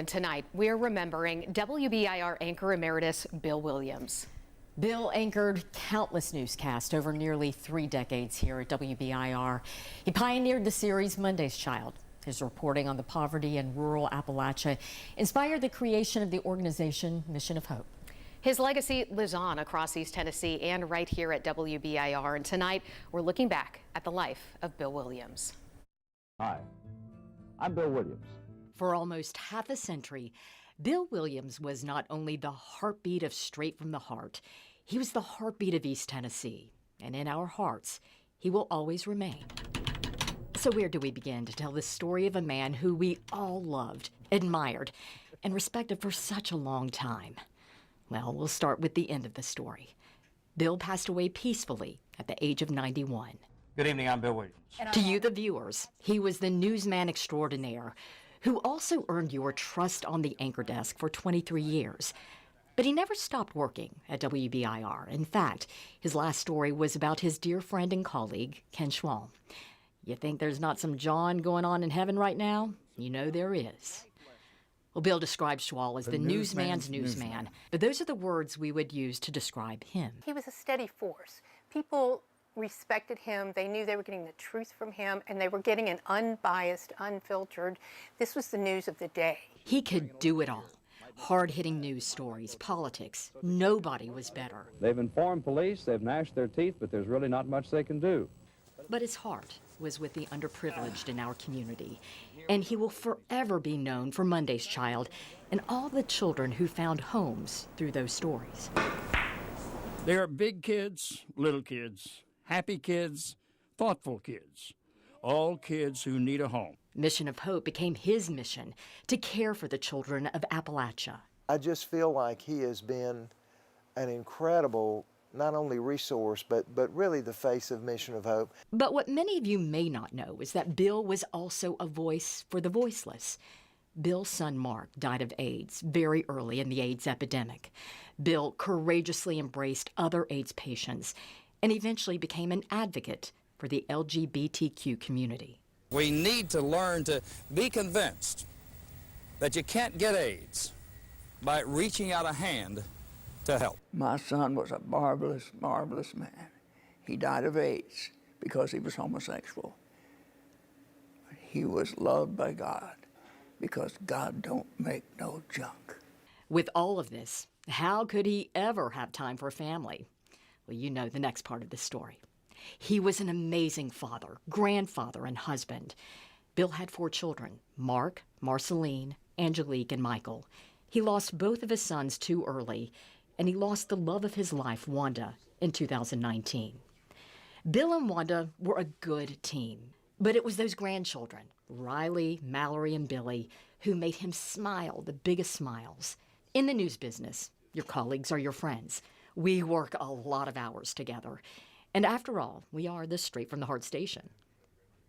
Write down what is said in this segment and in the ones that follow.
And tonight, we're remembering WBIR anchor emeritus Bill Williams. Bill anchored countless newscasts over nearly 3 decades here at WBIR. He pioneered the series Monday's Child. His reporting on the poverty in rural Appalachia inspired the creation of the organization Mission of Hope. His legacy lives on across East Tennessee and right here at WBIR. And tonight, we're looking back at the life of Bill Williams. Hi, I'm Bill Williams. For almost half a century, Bill Williams was not only the heartbeat of Straight from the Heart, he was the heartbeat of East Tennessee. And in our hearts, he will always remain. So where do we begin to tell the story of a man who we all loved, admired, and respected for such a long time? Well, we'll start with the end of the story. Bill passed away peacefully at the age of 91. Good evening, I'm Bill Williams. To you, the viewers, he was the newsman extraordinaire who also earned your trust on the anchor desk for 23 years. But he never stopped working at WBIR. In fact, his last story was about his dear friend and colleague, Ken Schwalm. You think there's not some John going on in heaven right now? You know there is. Well, Bill described Schwal as the newsman's newsman, but those are the words we would use to describe him. He was a steady force. People respected him. They knew they were getting the truth from him, and they were getting an unbiased, unfiltered. This was the news of the day. He could do it all. Hard-hitting news stories, politics. Nobody was better. They've informed police, they've gnashed their teeth, but there's really not much they can do. But his heart was with the underprivileged in our community, and he will forever be known for Monday's Child and all the children who found homes through those stories. There are big kids, little kids, happy kids, thoughtful kids, all kids who need a home. Mission of Hope became his mission to care for the children of Appalachia. I just feel like he has been an incredible, not only resource, but really the face of Mission of Hope. But what many of you may not know is that Bill was also a voice for the voiceless. Bill's son, Mark, died of AIDS very early in the AIDS epidemic. Bill courageously embraced other AIDS patients and eventually became an advocate for the LGBTQ community. We need to learn to be convinced that you can't get AIDS by reaching out a hand to help. My son was a marvelous, marvelous man. He died of AIDS because he was homosexual. He was loved by God because God don't make no junk. With all of this, how could he ever have time for family? Well, you know the next part of the story. He was an amazing father, grandfather, and husband. Bill had 4 children, Mark, Marceline, Angelique, and Michael. He lost both of his sons too early, and he lost the love of his life, Wanda, in 2019. Bill and Wanda were a good team, but it was those grandchildren, Riley, Mallory, and Billy, who made him smile the biggest smiles. In the news business, your colleagues are your friends. We work a lot of hours together. And after all, we are the Straight from the Heart station.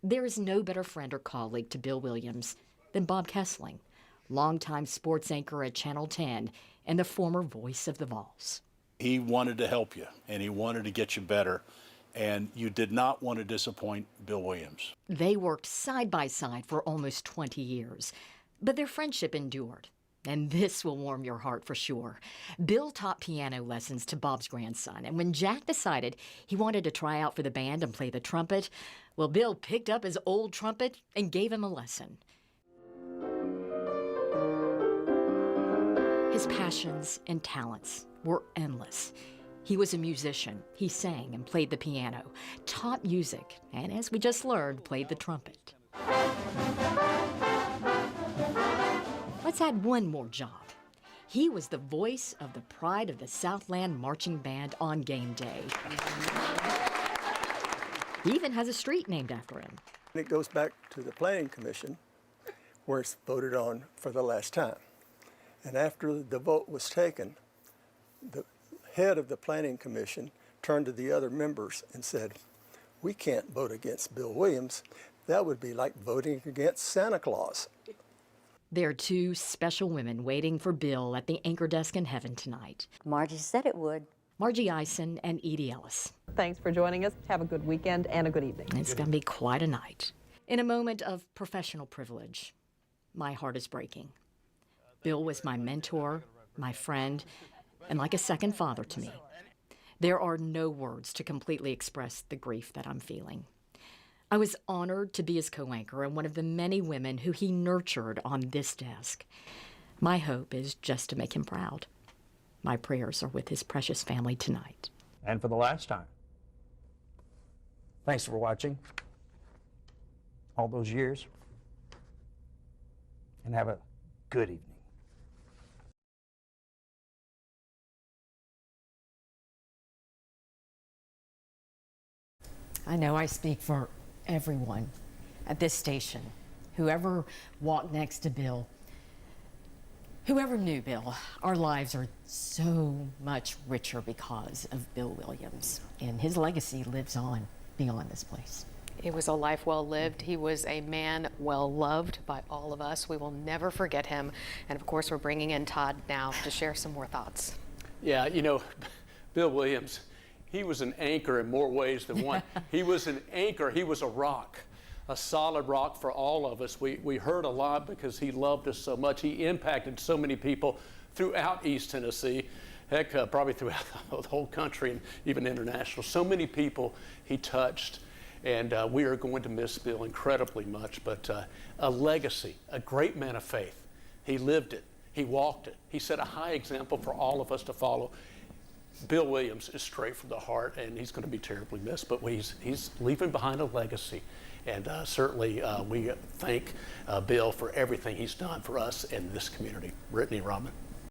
There is no better friend or colleague to Bill Williams than Bob Kessling, longtime sports anchor at Channel 10 and the former voice of the Vols. He wanted to help you, and he wanted to get you better, and you did not want to disappoint Bill Williams. They worked side by side for almost 20 years, but their friendship endured. And this will warm your heart for sure. Bill taught piano lessons to Bob's grandson, and when Jack decided he wanted to try out for the band and play the trumpet, well, Bill picked up his old trumpet and gave him a lesson. His passions and talents were endless. He was a musician. He sang and played the piano, taught music, and as we just learned, played the trumpet. Let's add one more job. He was the voice of the pride of the Southland Marching Band on game day. He even has a street named after him. It goes back to the Planning Commission, where it's voted on for the last time. And after the vote was taken, the head of the Planning Commission turned to the other members and said, "We can't vote against Bill Williams. That would be like voting against Santa Claus." There are 2 special women waiting for Bill at the anchor desk in heaven tonight. Margie said it would. Margie Eisen and Edie Ellis. Thanks for joining us. Have a good weekend and a good evening. It's going to be quite a night. In a moment of professional privilege, my heart is breaking. Bill was my mentor, my friend, and like a second father to me. There are no words to completely express the grief that I'm feeling. I was honored to be his co-anchor and one of the many women who he nurtured on this desk. My hope is just to make him proud. My prayers are with his precious family tonight. And for the last time, thanks for watching all those years, and have a good evening. I know I speak for everyone at this station. Whoever walked next to Bill, whoever knew Bill, our lives are so much richer because of Bill Williams, and his legacy lives on beyond this place. It was a life well lived. He was a man well loved by all of us. We will never forget him. And of course, we're bringing in Todd now to share some more thoughts. Yeah, you know, Bill Williams, he was an anchor in more ways than one. He was an anchor. He was a rock, a solid rock for all of us. We heard a lot because he loved us so much. He impacted so many people throughout East Tennessee, heck, probably throughout the whole country and even international. So many people he touched. And we are going to miss Bill incredibly much, but a legacy, a great man of faith. He lived it. He walked it. He set a high example for all of us to follow. Bill Williams is straight from the heart, and he's going to be terribly missed, but he's leaving behind a legacy. And certainly we thank Bill for everything he's done for us in this community. Brittany, Robin.